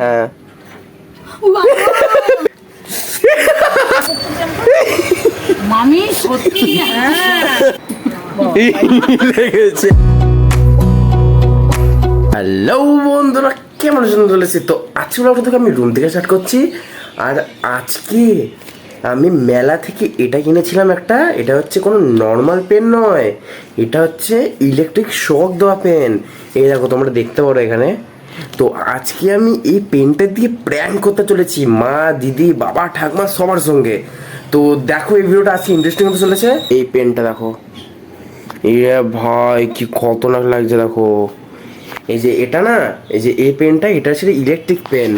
হ্যাঁ মামি সত্যি লেগেছে। হ্যালো বন্ধুরা, কেমন আছেন? চলেছি তো আজকে ব্লগটা থেকে আমি রুম থেকে স্টার্ট করছি। আর আজকে আমি মেলা থেকে এটা কিনেছিলাম একটা। এটা হচ্ছে কোনো নর্মাল পেন নয়, এটা হচ্ছে ইলেকট্রিক শক দেওয়া পেন। এই দেখো, তোমরা দেখতে পারো এখানে। তো আজকে আমি এই পেনটা দিয়ে প্র্যাঙ্ক করতে চলেছি মা, দিদি, বাবা, ঠাকুমা সবার সঙ্গে। তো দেখো এই ভিডিওটা আজকে ইন্টারেস্টিং হতে চলেছে। এই পেনটা দেখো, এ ভাই কি খতরনাক লাগছে দেখো। এই যে এটা না, এই যে এই পেনটা, এটা হচ্ছে ইলেকট্রিক পেন।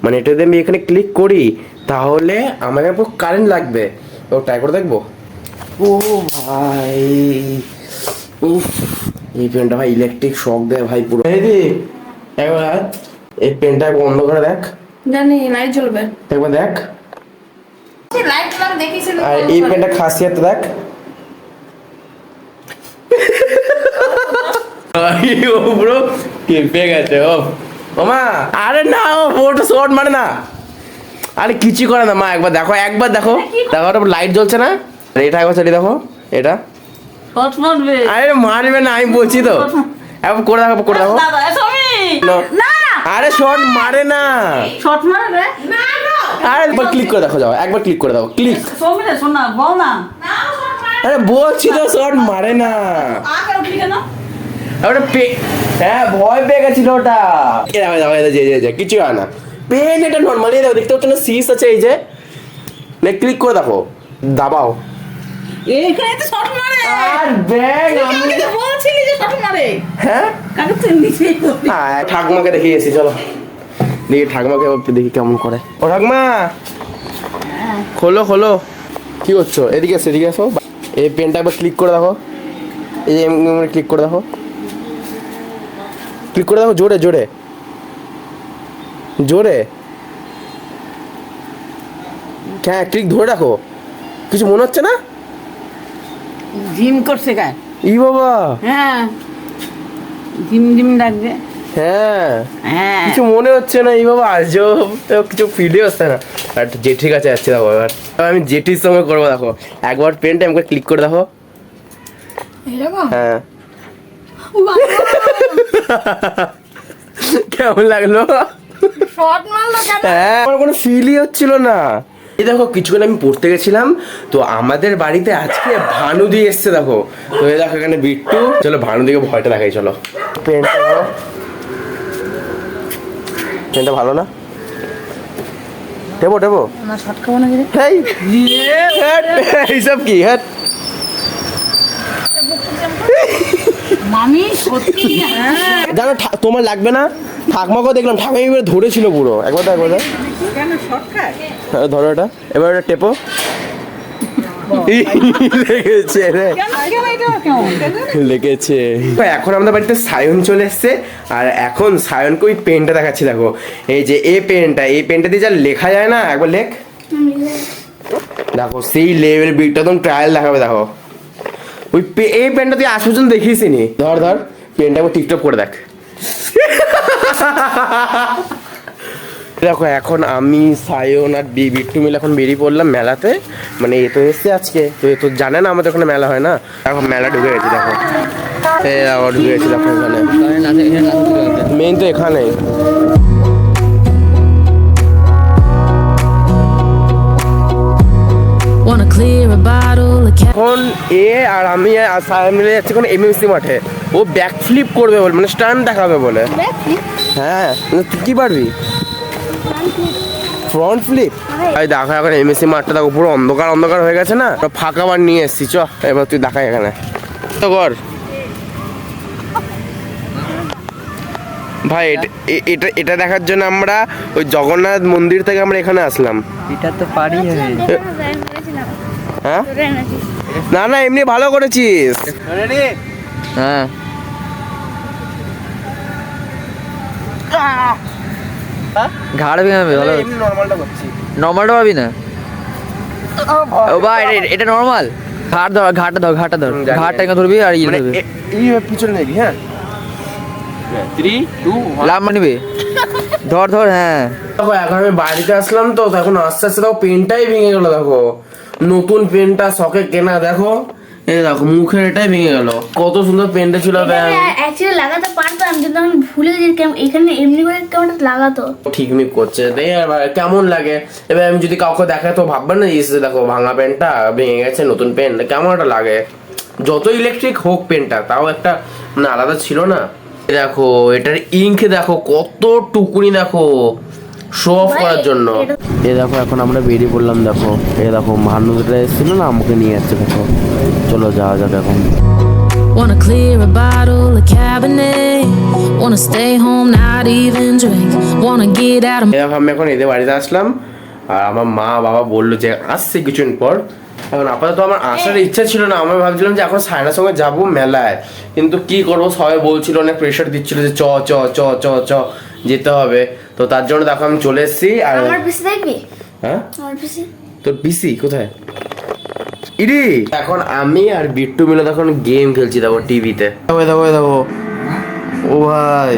মানে এটা যদি আমি এখানে ক্লিক করি তাহলে আমাকে পুরো কারেন্ট লাগবে। তো ট্রাই করে দেখবো। ও ভাই, উফ, এই পেনটা ভাই ইলেকট্রিক শক দেয় ভাই পুরো। দিদি একবার এই পেনটা বন্ধ করে দেখ। জানি লাইট জ্বলবে, একবার দেখ। লাইট জ্বলবে দেখিছিল। আর এই পেনটা খাসিয়াত দেখ। ও ব্রো কেঁপে গেছে ও মামা। আরে না, ও ফটো শট মানে না। আরে কিছু করে না মা, একবার দেখো, একবার দেখো। দেখো লাইট জ্বলছে না? এটা একবার চালিয়ে দেখো এটা। শট মারবে। আরে মারবে না, আমি বলছি তো। একবার করে দেখো, করে দেখো। দাদা সমি না না, আরে শট মারে না। শট মারবে না না। আরে একবার ক্লিক করে দেখো, যাও একবার ক্লিক করে দাও, ক্লিক। সমি রে শোনা বল না। না শট মারবে। আরে বলছি তো শট মারে না। আগে উঠলি কেন? ওটা হ্যাঁ ভয় পেয়ে গেছিল ওটা। কিছু হয় না, পেন এটা নর্মালি দেখতে পাচ্ছ না, সিস আছে এই যে। ক্লিক করে দেখো, দাবাও। এইখানে তো শট মারে। আর ব্যাগ আমি তো বলছিলি যে শট মারে। হ্যাঁ কাকে তুই নিচেই করবি? হ্যাঁ, ঠাকুমাকে দেখিয়ে এসেছি, চলো দেখি ঠাকুমাকে দেখি কেমন করে। ও ঠাকুমা, খোলো খোলো। কি করছো? এদিকে এসো, এদিকে এসো। এই পেনটা একবার ক্লিক করে দেখো, এই যে ক্লিক করে দেখো, ক্লিক করে দেখো, জোরে জোরে জোরে। হ্যাঁ ক্লিক ধরে রাখো। কিছু মনে হচ্ছে না? জিম করছে গায়। ই বাবা, হ্যাঁ জিম জিম লাগবে। হ্যাঁ হ্যাঁ কিছু মনে হচ্ছে না। এই বাবা আজব, কিছু ফিলই হচ্ছে না। আর যে ঠিক আছে যাচ্ছে দেখো, এবার আমি জেটির সঙ্গে করবো। দেখো একবার পেনটা আমাকে ক্লিক করে দেখো। এরকম হ্যাঁ কেমন লাগলো? শট মারলো কেন? হ্যাঁ, আমার কোনো ফিলই হচ্ছিল না। এই দেখো কিছুক্ষণ আমি পড়তে গেছিলাম, তো আমাদের বাড়িতে আজকে ভানুদি এসছে দেখো। তো এই দেখো এখানে বিট্টু। চলো ভানুদিকে ভয়টা দেখাই, চলো। পেনটা ধরো, পেনটা ভালো না? দেবো দেবো না শট খাবো না কি? হেই এইসব কি? হ্যাঁ মামি সত্যি হ্যাঁ। জানো তোমার লাগবে না? ঠাকমাকেও দেখলাম, ঠাকুমা এবার ধরেছিল পুরো। একবার তো, একবার দাও। কেন শট খায়? হ্যাঁ ধরো এটা, এবার এটা টেপো। লেগেছে রে, কেন কেন এটা কেন? লেগেছে। এখন আমাদের বাড়িতে সায়ন চলে এসছে, আর এখন সায়নকে ওই পেনটা দেখাচ্ছি দেখো। এই যে এই পেনটা, এই পেনটা দিয়ে যা লেখা যায় না, একবার লেখ। দেখো সেই লেভেল বিটটা একদম ট্রায়াল দেখাবে দেখো। ওই এই পেনটা তুই আজ পর্যন্ত দেখিস নি। ধর ধর পেনটা একবার টিকটক করে দেখ। দেখো এখন আমি সায়ন আর বিট্টু মিলে এখন বেরিয়ে পড়লাম মেলাতে। মানে এ তো এসছে আজকে, তো এ তো জানে না আমাদের ওখানে মেলা হয় না। এখন মেলা ঢুকে গেছি দেখো, আবার ঢুকে গেছি দেখো এখানে। মেইন তো এখানে। এখন এ আর আমি আর সায়ন মিলে যাচ্ছি এখন এমএমসি মাঠে। ও ব্যাক ফ্লিপ করবে বলে, মানে স্টান্ট দেখাবে বলে। হ্যাঁ তুই কি পারবি? Front flip. এই দেখো এখন এমএসসি মাঠটা দেখো পুরো অন্ধকার অন্ধকার হয়ে গেছে না, ফাঁকা বার নিয়ে এসছি। চ এবার তুই দেখাই এখানে তো কর ভাই। এটা এটা দেখার জন্য আমরা ওই জগন্নাথ মন্দির থেকে আমরা এখানে আসলাম। এটা তো পারি। হ্যাঁ না না, এমনি ভালো করেছিস। হ্যাঁ ঘাড় ভেঙাবে ভালো। নরমালটা করছি। নর্মালটা পাবি না ও ভাই, এটা নর্মাল। ঘাড় ধর, ঘাটটা ধর, ঘাটটা ধর, ঘাড়টা এখানে ধরবি আর ইয়ে ধরবি। এই পিছনে নেবি। হ্যাঁ 3 2 1 লাভ মানবি ধর ধর হ্যাঁ দেখো এখন আমি বাড়িতে আসলাম তো এখন আস্তে আস্তে দেখো পেনটাই ভেঙে গেল দেখো নতুন পেনটা শখে কেনা দেখো এই দেখো মুখের এটাই ভেঙে গেল কত সুন্দর পেনটা ছিল অ্যাকচুয়ালি লাগাতে পারতাম কিন্তু আমি ভুলে গেছি এখানে এমনি করে কেমন লাগাতো ঠিকমিক করছে এবার কেমন লাগে এবার আমি যদি কাউকে দেখাই তো ভাববেন না যে দেখো ভাঙা পেনটা ভেঙে গেছে নতুন পেন কেমন একটা লাগে যত ইলেকট্রিক হোক পেনটা তাও একটা মানে আলাদা ছিল না দেখো এটার ইঙ্ক দেখো কত টুকুনি দেখো শো অফ করার জন্য এই দেখো এখন আমরা বেরিয়ে পড়লাম দেখো এই দেখো ভানুটা এসেছিল না আমাকে নিয়ে যাচ্ছে দেখো চলো যাওয়া যাক এখন Wanna clear a bottle of Cabernet. Wanna stay home, not even drink. Wanna get out of এই দেখো আমি এখন এদের বাড়িতে আসলাম আর আমার মা বাবা বললো যে আসছে কিছুদিন পর এখন আপাতত আমার আসার ইচ্ছা ছিল না আমি ভাবছিলাম যে এখন সায়নার সঙ্গে যাবো মেলায় কিন্তু কি করবো সবাই বলছিল অনেক প্রেশার দিচ্ছিল যে চ চ চ চ চ যেতে হবে তো তার জন্য দেখো আমি চলে এসেছি আর আমার পিসি দেখবি হ্যাঁ আমার পিসি তোর পিসি কোথায় ইরি এখন আমি আর বিট্টু মিলে তখন গেম খেলছি দেখো টিভিতে দেখো দেখো দেখো ও ভাই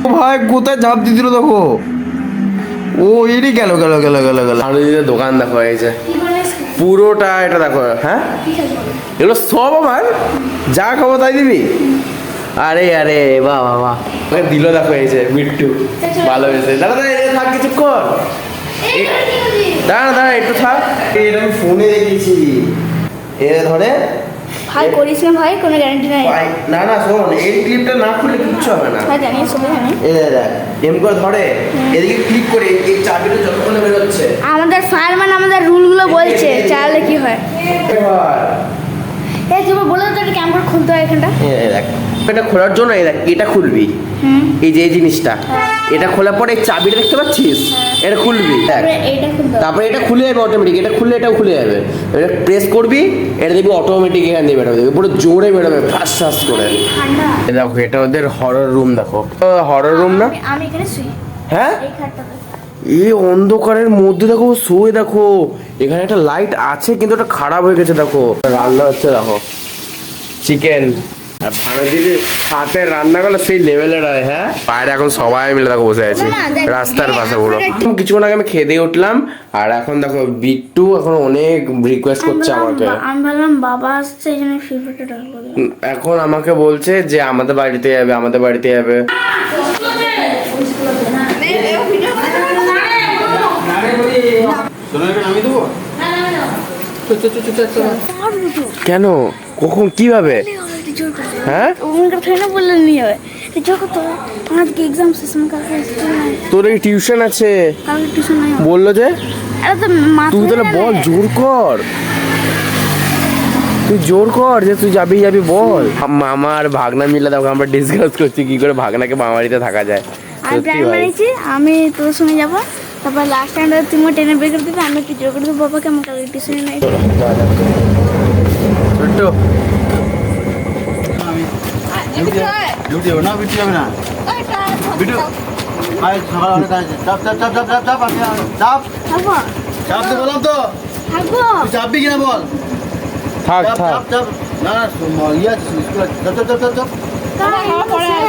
ও ভাই কোথায় ঝাঁপ দিছিল দেখো ও এরই গেল গেল গেল গেল গেল আর ওইদিকে দোকান দেখো এই যে পুরোটা এটা দেখো হ্যাঁ এগুলো সব আমার যা খাবো তাই দিবি আরে আরে বাহ বাহ বাহ দিল দেখো এই যে বিট্টু ভালো হয়েছে দাদা দাদা এই থাক কিছুক্ষণ দাঁড়া দাঁড়া একটু থাক এটা আমি ফোনে দেখেছি এ ধরে ভাই করিস না ভাই কোনো গ্যারান্টি নাই না না শোন এই ক্লিপটা না খুললে কিচ্ছু হবে না ভাই জানি সবাই জানি এ দেখ এম করে ধরে এদিকে ক্লিক করে এই চাবিটা যতক্ষণ বেরোচ্ছে আমাদের ফায়ারম্যান আমাদের রুলগুলো বলছে চাইলে কি হয় এবার এই তুমি বলে তো একটা ক্যাম্পার খুলতে হয় এখানটা এই দেখ এটা খোলার জন্য এই দেখ এটা খুলবি এই যে এই জিনিসটা এটা খোলার পরে এই চাবিটা দেখতে পাচ্ছিস এটা খুলবি দেখ তারপরে এইটা খুলতে হবে তারপরে এটা খুলে যাবে অটোমেটিক এটা খুললে এটাও খুলে যাবে এটা প্রেস করবি এটা দেখবি অটোমেটিক এখান দিয়ে বেরোবে পুরো জোরে বেরোবে ফাঁস ফাঁস করে ঠান্ডা এই দেখো এটা ওদের হরর রুম দেখো হরর রুম না আমি এখানে শুই হ্যাঁ এই খাটটাতে এই অন্ধকারের মধ্যে দেখো শুয়ে দেখো এখানে একটা লাইট আছে কিন্তু ওটা খারাপ হয়ে গেছে দেখো রান্না হচ্ছে দেখো চিকেন আর ভারতীয় হাতে রান্না করলে সেই লেভেলের হয় হ্যাঁ বাইরে এখন সবাই মিলে দেখো বসে আছি রাস্তার পাশে পুরো কিছুক্ষণ আগে আমি খেয়ে দিয়ে উঠলাম আর এখন দেখো বিট্টু এখন অনেক রিকোয়েস্ট করছে আমাকে আমি ভাবলাম বাবা আসছে এই জন্য ফিভারটা ডাকবো এখন আমাকে বলছে যে আমাদের বাড়িতে যাবে আমাদের বাড়িতে যাবে কেন কখন কিভাবে হ্যাঁ ওখানকার ফ্রেন্ডও বললেন নিয়ে হবে যখন তো আজকে এক্সাম শেষ কালকে তোর এই টিউশন আছে কালকে টিউশন নাই বললো যে আরে তো তুই তাহলে বল জোর কর তুই জোর কর যে তুই যাবি যাবি বল মামা আর ভাগনা মিলে দেখো আমরা ডিসকাস করছি কি করে ভাগনাকে মামা বাড়িতে থাকা যায় আমি সত্যি প্ল্যান ভাই বানিয়েছি আমি তোর সঙ্গে যাবো তারপর লাস্ট টাইমটা তুমি ট্রেনে বের করে দিবি আমি কি জোর করে দেবো বাবাকে আমার কালকে টিউশনে নাই ছোট্ট ডিউটি হবে না বিটি হবে না বিটু আয় সকাল অনেক আছে চাপ চাপ চাপ চাপ চাপ চাপ আমি চাপ থাকবো চাপ তো বললাম তো থাকবো তুই চাপবি কিনা বল থাক চাপ থাক চাপ চাপ না না ইয়ে আছে স্কুল আছে চাপ চাপ চাপ চাপ চাপ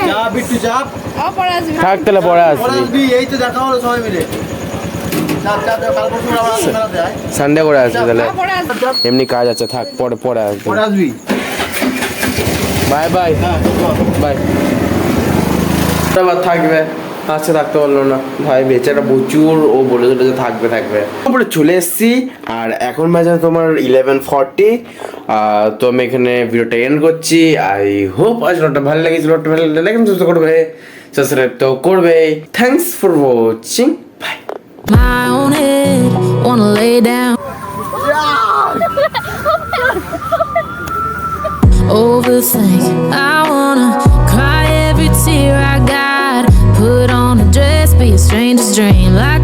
চাপ বিটু চাপ থাক তাহলে পরে পরে আসবি আসবি এই তো দেখা হলো সবাই মিলে চাপ চাপ চাপ কাল পরশু আবার আসবে মেলাতে আয় সানডে করে আসবি তাহলে চাপ চাপ এমনি কাজ আছে থাক পরে পরে আসবি পরে আসবি বাই বাই হ্যাঁ চল বাই আবার থাকবে আচ্ছা থাকতে পারলো না ভাই বেচারা প্রচুর ও বলে চলে যে থাকবে থাকবে তারপরে চলে এসেছি আর এখন বাজে তোমার 11:40 তো আমি এখানে ভিডিওটা এন্ড করছি আই হোপ আজ ভিডিওটা ভালো লেগেছিল ভালো লাগলে সুস্থ করবে সাবস্ক্রাইব তো করবে thanks for watching by my own head. Wanna lay down. Overthink. I wanna cry every tear I got. Put on a dress, be a stranger's dream. Like